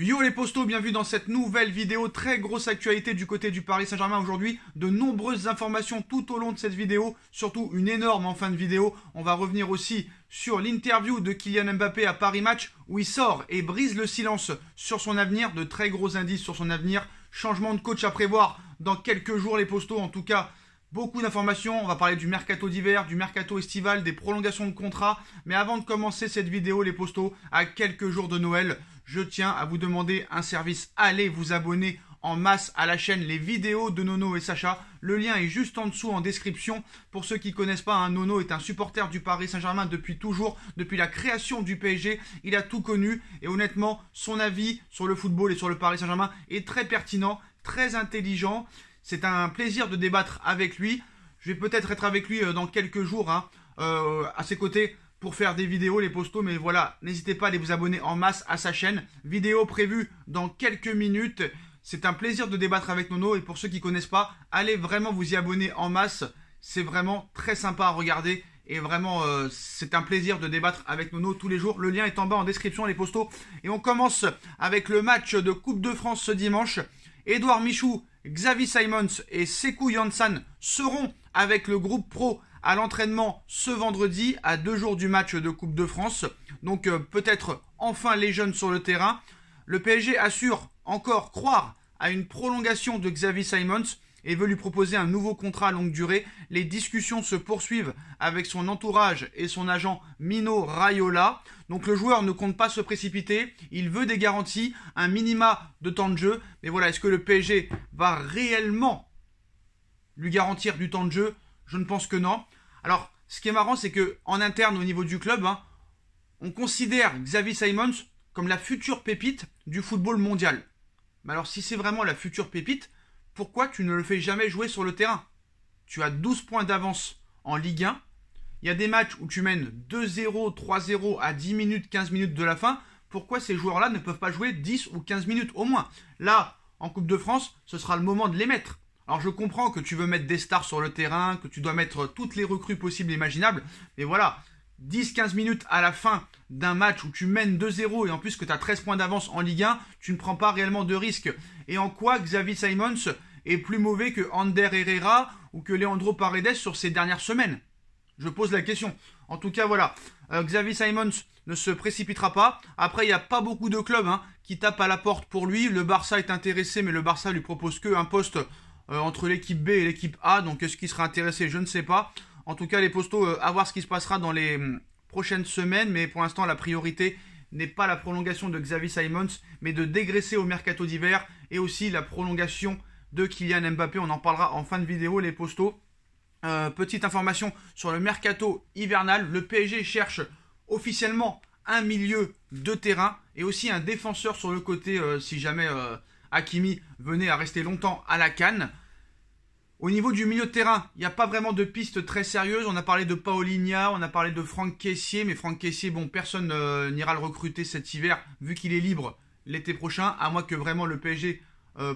Yo les postos, bienvenue dans cette nouvelle vidéo, très grosse actualité du côté du Paris Saint-Germain aujourd'hui, de nombreuses informations tout au long de cette vidéo, surtout une énorme en fin de vidéo. On va revenir aussi sur l'interview de Kylian Mbappé à Paris Match où il sort et brise le silence sur son avenir, de très gros indices sur son avenir, changement de coach à prévoir dans quelques jours les postos, en tout cas beaucoup d'informations. On va parler du mercato d'hiver, du mercato estival, des prolongations de contrats. Mais avant de commencer cette vidéo, les postos, à quelques jours de Noël, je tiens à vous demander un service. Allez vous abonner en masse à la chaîne Les Vidéos de Nono et Sacha. Le lien est juste en dessous en description. Pour ceux qui ne connaissent pas, Nono est un supporter du Paris Saint-Germain depuis toujours, depuis la création du PSG. Il a tout connu et honnêtement, son avis sur le football et sur le Paris Saint-Germain est très pertinent, très intelligent. C'est un plaisir de débattre avec lui. Je vais peut-être être avec lui dans quelques jours à ses côtés pour faire des vidéos, les postos. Mais voilà, n'hésitez pas à aller vous abonner en masse à sa chaîne. Vidéo prévue dans quelques minutes. C'est un plaisir de débattre avec Nono. Et pour ceux qui ne connaissent pas, allez vraiment vous y abonner en masse. C'est vraiment très sympa à regarder. Et vraiment, c'est un plaisir de débattre avec Nono tous les jours. Le lien est en bas en description, les postos. Et on commence avec le match de Coupe de France ce dimanche. Edouard Michou, Xavi Simons et Sékou Yansan seront avec le groupe pro à l'entraînement ce vendredi à 2 jours du match de Coupe de France. Donc peut-être enfin les jeunes sur le terrain. Le PSG assure encore croire à une prolongation de Xavi Simons et veut lui proposer un nouveau contrat à longue durée. Les discussions se poursuivent avec son entourage et son agent Mino Raiola. Donc le joueur ne compte pas se précipiter, il veut des garanties, un minima de temps de jeu. Mais voilà, est-ce que le PSG va réellement lui garantir du temps de jeu? Je ne pense que non. Alors, ce qui est marrant, c'est qu'en interne au niveau du club, on considère Xavi Simons comme la future pépite du football mondial. Mais alors, si c'est vraiment la future pépite, pourquoi tu ne le fais jamais jouer sur le terrain? Tu as 12 points d'avance en Ligue 1. Il y a des matchs où tu mènes 2-0, 3-0 à 10 minutes, 15 minutes de la fin. Pourquoi ces joueurs-là ne peuvent pas jouer 10 ou 15 minutes au moins? Là, en Coupe de France, ce sera le moment de les mettre. Alors je comprends que tu veux mettre des stars sur le terrain, que tu dois mettre toutes les recrues possibles et imaginables. Mais voilà, 10-15 minutes à la fin d'un match où tu mènes 2-0 et en plus que tu as 13 points d'avance en Ligue 1, tu ne prends pas réellement de risque. Et en quoi Xavi Simons est plus mauvais que Ander Herrera ou que Leandro Paredes sur ces dernières semaines? Je pose la question. En tout cas, voilà. Xavi Simons ne se précipitera pas. Après, il n'y a pas beaucoup de clubs qui tapent à la porte pour lui. Le Barça est intéressé, mais le Barça lui propose qu'un poste entre l'équipe B et l'équipe A. Donc, est-ce qu'il sera intéressé? Je ne sais pas. En tout cas, les postos, à voir ce qui se passera dans les prochaines semaines. Mais pour l'instant, la priorité n'est pas la prolongation de Xavi Simons, mais de dégraisser au mercato d'hiver et aussi la prolongation de Kylian Mbappé. On en parlera en fin de vidéo, les postos. Petite information sur le mercato hivernal, le PSG cherche officiellement un milieu de terrain et aussi un défenseur sur le côté si jamais Hakimi venait à rester longtemps à la CAN. Au niveau du milieu de terrain, il n'y a pas vraiment de piste très sérieuse. On a parlé de Paulinha, on a parlé de Franck Kessié, mais Franck Kessié, bon, personne n'ira le recruter cet hiver vu qu'il est libre l'été prochain, à moins que vraiment le PSG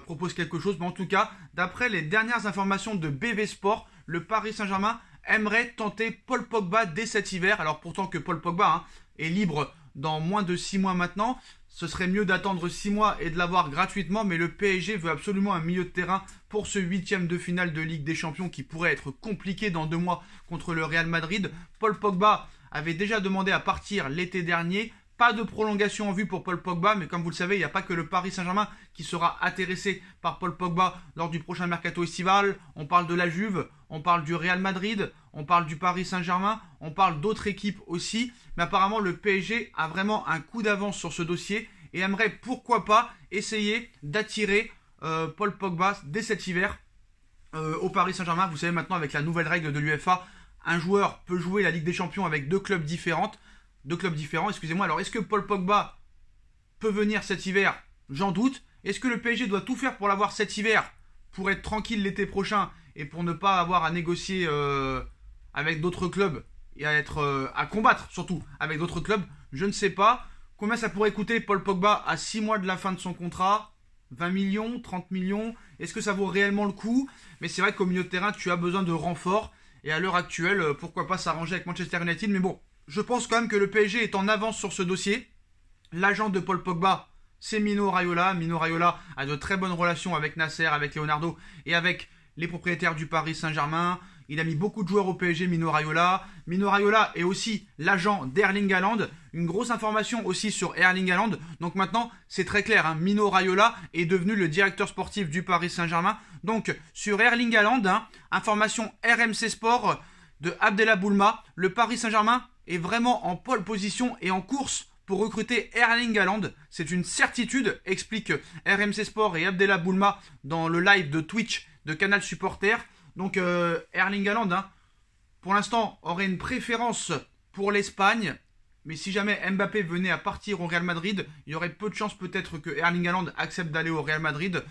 propose quelque chose. Mais en tout cas, d'après les dernières informations de BV Sport, le Paris Saint-Germain aimerait tenter Paul Pogba dès cet hiver. Alors pourtant que Paul Pogba est libre dans moins de 6 mois maintenant, ce serait mieux d'attendre 6 mois et de l'avoir gratuitement. Mais le PSG veut absolument un milieu de terrain pour ce 8e de finale de Ligue des Champions qui pourrait être compliqué dans 2 mois contre le Real Madrid. Paul Pogba avait déjà demandé à partir l'été dernier. Pas de prolongation en vue pour Paul Pogba, mais comme vous le savez, il n'y a pas que le Paris Saint-Germain qui sera intéressé par Paul Pogba lors du prochain mercato estival. On parle de la Juve, on parle du Real Madrid, on parle du Paris Saint-Germain, on parle d'autres équipes aussi. Mais apparemment, le PSG a vraiment un coup d'avance sur ce dossier et aimerait pourquoi pas essayer d'attirer Paul Pogba dès cet hiver au Paris Saint-Germain. Vous savez maintenant, avec la nouvelle règle de l'UEFA, un joueur peut jouer la Ligue des Champions avec deux clubs différents, excusez-moi. Alors, est-ce que Paul Pogba peut venir cet hiver? J'en doute. Est-ce que le PSG doit tout faire pour l'avoir cet hiver, pour être tranquille l'été prochain et pour ne pas avoir à négocier avec d'autres clubs et à combattre surtout avec d'autres clubs? Je ne sais pas. Combien ça pourrait coûter Paul Pogba à 6 mois de la fin de son contrat? 20 millions, 30 millions? Est-ce que ça vaut réellement le coup? Mais c'est vrai qu'au milieu de terrain, tu as besoin de renforts. Et à l'heure actuelle, pourquoi pas s'arranger avec Manchester United? Mais bon, je pense quand même que le PSG est en avance sur ce dossier. L'agent de Paul Pogba c'est Mino Raiola. Mino Raiola a de très bonnes relations avec Nasser, avec Leonardo et avec les propriétaires du Paris Saint-Germain. Il a mis beaucoup de joueurs au PSG, Mino Raiola. Mino Raiola est aussi l'agent d'Erling Haaland. Une grosse information aussi sur Erling Haaland. Donc maintenant, c'est très clair. Mino Raiola est devenu le directeur sportif du Paris Saint-Germain. Donc sur Erling Haaland, information RMC Sport de Abdellah Boulma. Le Paris Saint-Germain est vraiment en pole position et en course pour recruter Erling Haaland. C'est une certitude, explique RMC Sport et Abdellah Boulma dans le live de Twitch de Canal Supporter. Donc Erling Haaland, pour l'instant, aurait une préférence pour l'Espagne. Mais si jamais Mbappé venait à partir au Real Madrid, il y aurait peu de chances peut-être que Erling Haaland accepte d'aller au Real Madrid.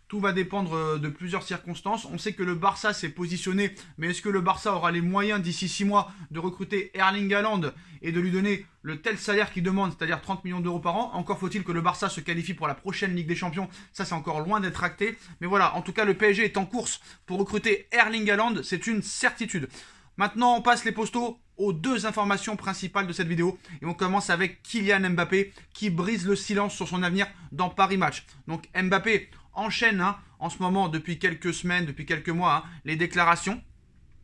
Tout va dépendre de plusieurs circonstances. On sait que le Barça s'est positionné, mais est-ce que le Barça aura les moyens d'ici 6 mois de recruter Erling Haaland et de lui donner le tel salaire qu'il demande, c'est-à-dire 30 millions d'euros par an? Encore faut-il que le Barça se qualifie pour la prochaine Ligue des Champions. Ça, c'est encore loin d'être acté. Mais voilà, en tout cas, le PSG est en course pour recruter Erling Haaland. C'est une certitude. Maintenant, on passe les postos aux deux informations principales de cette vidéo. Et on commence avec Kylian Mbappé qui brise le silence sur son avenir dans Paris Match. Donc Mbappé enchaîne en ce moment depuis quelques semaines, depuis quelques mois, les déclarations.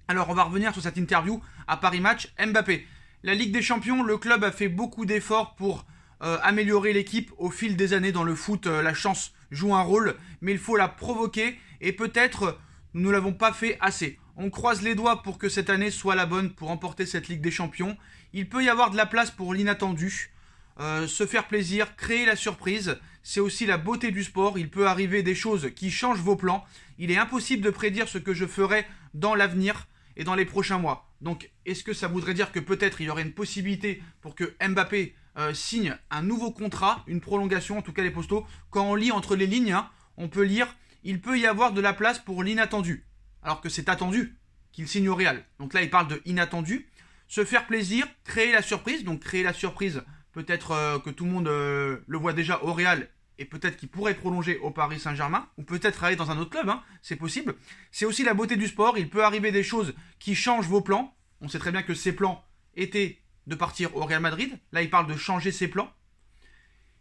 Alors on va revenir sur cette interview à Paris Match. Mbappé, la Ligue des Champions, le club a fait beaucoup d'efforts pour améliorer l'équipe au fil des années. Dans le foot, la chance joue un rôle, mais il faut la provoquer et peut-être nous ne l'avons pas fait assez. On croise les doigts pour que cette année soit la bonne pour remporter cette Ligue des Champions. Il peut y avoir de la place pour l'inattendu. Se faire plaisir, créer la surprise, c'est aussi la beauté du sport. Il peut arriver des choses qui changent vos plans. Il est impossible de prédire ce que je ferai dans l'avenir et dans les prochains mois. Donc, est-ce que ça voudrait dire que peut-être il y aurait une possibilité pour que Mbappé signe un nouveau contrat, une prolongation, en tout cas les postos? Quand on lit entre les lignes, on peut lire « Il peut y avoir de la place pour l'inattendu », alors que c'est attendu qu'il signe au Real. Donc là, il parle de inattendu. Se faire plaisir, créer la surprise. Donc créer la surprise, peut-être que tout le monde le voit déjà au Real et peut-être qu'il pourrait prolonger au Paris Saint-Germain ou peut-être aller dans un autre club, c'est possible. C'est aussi la beauté du sport. Il peut arriver des choses qui changent vos plans. On sait très bien que ses plans étaient de partir au Real Madrid. Là, il parle de changer ses plans.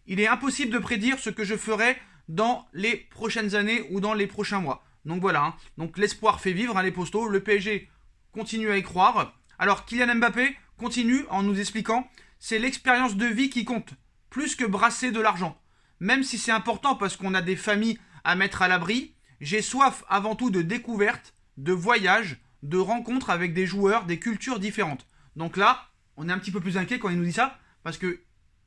Il est impossible de prédire ce que je ferai dans les prochaines années ou dans les prochains mois. Donc voilà, donc l'espoir fait vivre, les postos. Le PSG continue à y croire. Alors Kylian Mbappé continue en nous expliquant « C'est l'expérience de vie qui compte, plus que brasser de l'argent. Même si c'est important parce qu'on a des familles à mettre à l'abri, j'ai soif avant tout de découvertes, de voyages, de rencontres avec des joueurs, des cultures différentes. » Donc là, on est un petit peu plus inquiet quand il nous dit ça, parce qu'il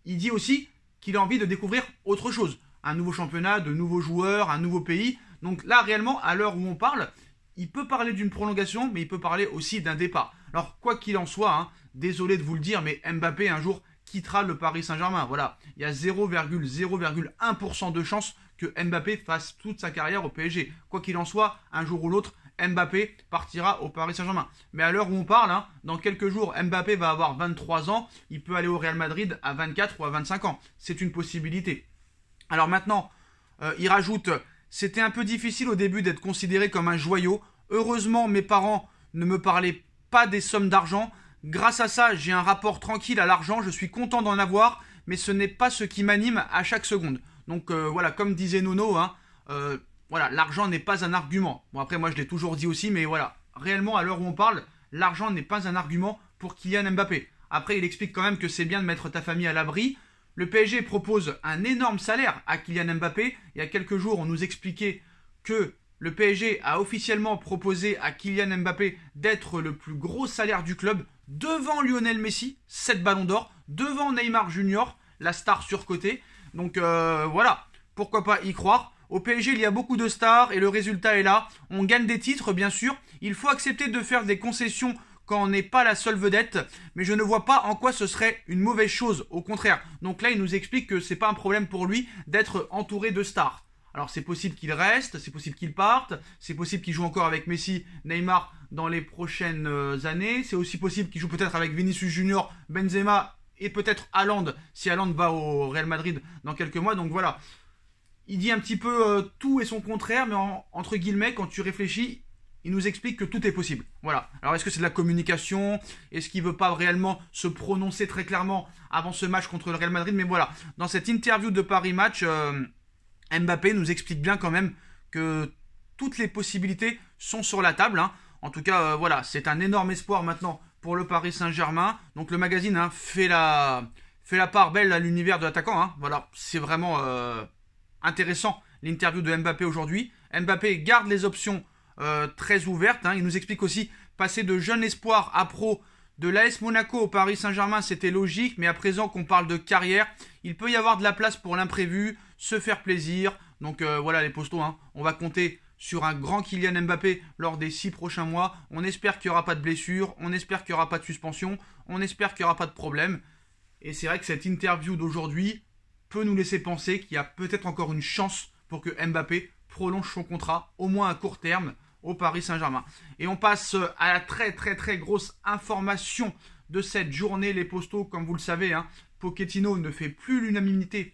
dit aussi qu'il a envie de découvrir autre chose. Un nouveau championnat, de nouveaux joueurs, un nouveau pays. Donc là, réellement, à l'heure où on parle, il peut parler d'une prolongation, mais il peut parler aussi d'un départ. Alors, quoi qu'il en soit, désolé de vous le dire, mais Mbappé, un jour, quittera le Paris Saint-Germain. Voilà, il y a 0,0,1% de chance que Mbappé fasse toute sa carrière au PSG. Quoi qu'il en soit, un jour ou l'autre, Mbappé partira au Paris Saint-Germain. Mais à l'heure où on parle, dans quelques jours, Mbappé va avoir 23 ans. Il peut aller au Real Madrid à 24 ou à 25 ans. C'est une possibilité. Alors maintenant, il rajoute... C'était un peu difficile au début d'être considéré comme un joyau. Heureusement, mes parents ne me parlaient pas des sommes d'argent. Grâce à ça, j'ai un rapport tranquille à l'argent. Je suis content d'en avoir, mais ce n'est pas ce qui m'anime à chaque seconde. Donc voilà, comme disait Nono, voilà, l'argent n'est pas un argument. Bon après, moi je l'ai toujours dit aussi, mais voilà, réellement à l'heure où on parle, l'argent n'est pas un argument pour Kylian Mbappé. Après, il explique quand même que c'est bien de mettre ta famille à l'abri. Le PSG propose un énorme salaire à Kylian Mbappé. Il y a quelques jours, on nous expliquait que le PSG a officiellement proposé à Kylian Mbappé d'être le plus gros salaire du club devant Lionel Messi, 7 ballons d'or, devant Neymar Junior, la star surcotée. Donc voilà, pourquoi pas y croire. Au PSG, il y a beaucoup de stars et le résultat est là. On gagne des titres, bien sûr. Il faut accepter de faire des concessions quand on n'est pas la seule vedette, mais je ne vois pas en quoi ce serait une mauvaise chose, au contraire. Donc là, il nous explique que c'est pas un problème pour lui d'être entouré de stars. Alors c'est possible qu'il reste, c'est possible qu'il parte, c'est possible qu'il joue encore avec Messi, Neymar dans les prochaines années, c'est aussi possible qu'il joue peut-être avec Vinicius Junior, Benzema et peut-être Haaland, si Haaland va au Real Madrid dans quelques mois. Donc voilà, il dit un petit peu tout et son contraire, mais entre guillemets, quand tu réfléchis, il nous explique que tout est possible. Voilà. Alors, est-ce que c'est de la communication? Est-ce qu'il ne veut pas réellement se prononcer très clairement avant ce match contre le Real Madrid? Mais voilà, dans cette interview de Paris Match, Mbappé nous explique bien quand même que toutes les possibilités sont sur la table. Hein. En tout cas, voilà, c'est un énorme espoir maintenant pour le Paris Saint-Germain. Donc le magazine fait la part belle à l'univers de l'attaquant. Hein. Voilà, c'est vraiment intéressant l'interview de Mbappé aujourd'hui. Mbappé garde les options très ouvertes. Hein. Il nous explique aussi passer de jeune espoir à pro de l'AS Monaco au Paris Saint-Germain, c'était logique, mais à présent qu'on parle de carrière, il peut y avoir de la place pour l'imprévu, se faire plaisir. Donc voilà les postos, hein. On va compter sur un grand Kylian Mbappé lors des 6 prochains mois. On espère qu'il n'y aura pas de blessure, on espère qu'il n'y aura pas de suspension, on espère qu'il n'y aura pas de problème. Et c'est vrai que cette interview d'aujourd'hui peut nous laisser penser qu'il y a peut-être encore une chance pour que Mbappé prolonge son contrat, au moins à court terme, au Paris Saint-Germain. Et on passe à la très grosse information de cette journée, les postos, comme vous le savez, hein, Pochettino ne fait plus l'unanimité,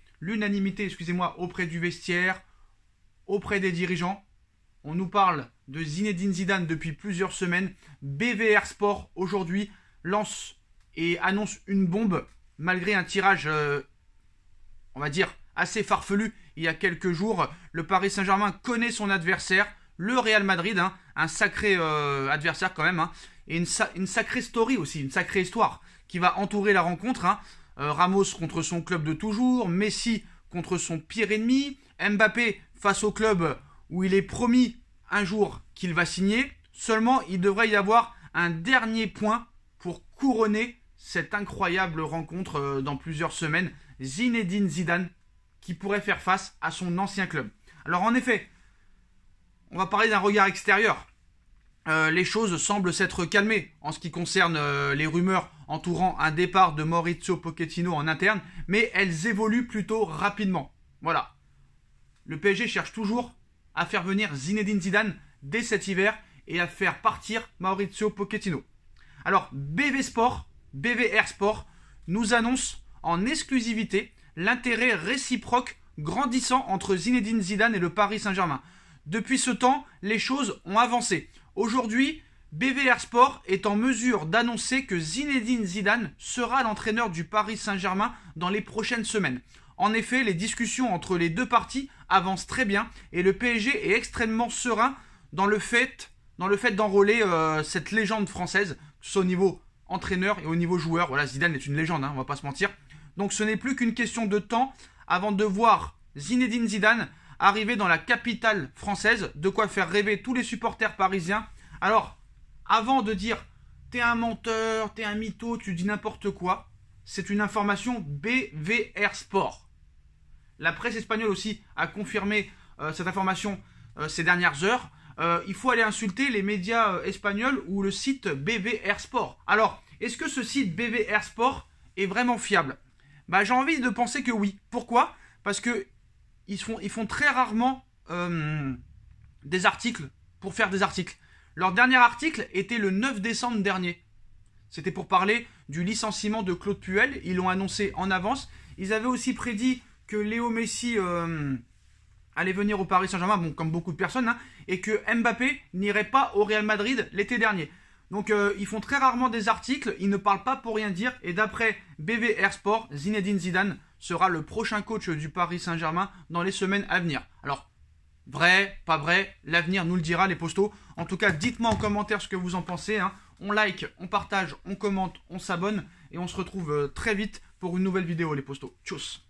auprès du vestiaire, auprès des dirigeants. On nous parle de Zinedine Zidane depuis plusieurs semaines. BVR Sport aujourd'hui lance et annonce une bombe malgré un tirage, on va dire, assez farfelu il y a quelques jours. Le Paris Saint-Germain connaît son adversaire, le Real Madrid, hein, un sacré adversaire quand même, hein, et une sacrée story aussi, une sacrée histoire qui va entourer la rencontre. Hein. Ramos contre son club de toujours, Messi contre son pire ennemi, Mbappé face au club où il est promis un jour qu'il va signer. Seulement, il devrait y avoir un dernier point pour couronner cette incroyable rencontre dans plusieurs semaines. Zinedine Zidane qui pourrait faire face à son ancien club. Alors en effet, on va parler d'un regard extérieur. Les choses semblent s'être calmées en ce qui concerne les rumeurs entourant un départ de Mauricio Pochettino en interne, mais elles évoluent plutôt rapidement. Voilà. Le PSG cherche toujours à faire venir Zinedine Zidane dès cet hiver et à faire partir Mauricio Pochettino. Alors, BVR Sport nous annonce en exclusivité l'intérêt réciproque grandissant entre Zinedine Zidane et le Paris Saint-Germain. Depuis ce temps, les choses ont avancé. Aujourd'hui, BVR Sport est en mesure d'annoncer que Zinedine Zidane sera l'entraîneur du Paris Saint-Germain dans les prochaines semaines. En effet, les discussions entre les deux parties avancent très bien et le PSG est extrêmement serein dans le fait d'enrôler cette légende française, que ce soit au niveau entraîneur et au niveau joueur. Voilà, Zidane est une légende, hein, on va pas se mentir. Donc ce n'est plus qu'une question de temps avant de voir Zinedine Zidane arriver dans la capitale française, de quoi faire rêver tous les supporters parisiens. Alors, avant de dire t'es un menteur, t'es un mytho, tu dis n'importe quoi, c'est une information BVR Sport. La presse espagnole aussi a confirmé cette information ces dernières heures. Il faut aller insulter les médias espagnols ou le site BVR Sport. Alors, est-ce que ce site BVR Sport est vraiment fiable? Bah, j'ai envie de penser que oui. Pourquoi? Parce que ils font très rarement des articles pour faire des articles. Leur dernier article était le 9 décembre dernier. C'était pour parler du licenciement de Claude Puel. Ils l'ont annoncé en avance. Ils avaient aussi prédit que Léo Messi allait venir au Paris Saint-Germain, bon, comme beaucoup de personnes, hein, et que Mbappé n'irait pas au Real Madrid l'été dernier. Donc ils font très rarement des articles, ils ne parlent pas pour rien dire. Et d'après BVR Sport, Zinedine Zidane sera le prochain coach du Paris Saint-Germain dans les semaines à venir. Alors, vrai, pas vrai, l'avenir nous le dira les postos. En tout cas, dites-moi en commentaire ce que vous en pensez. Hein. On like, on partage, on commente, on s'abonne. Et on se retrouve très vite pour une nouvelle vidéo les postos. Tchuss.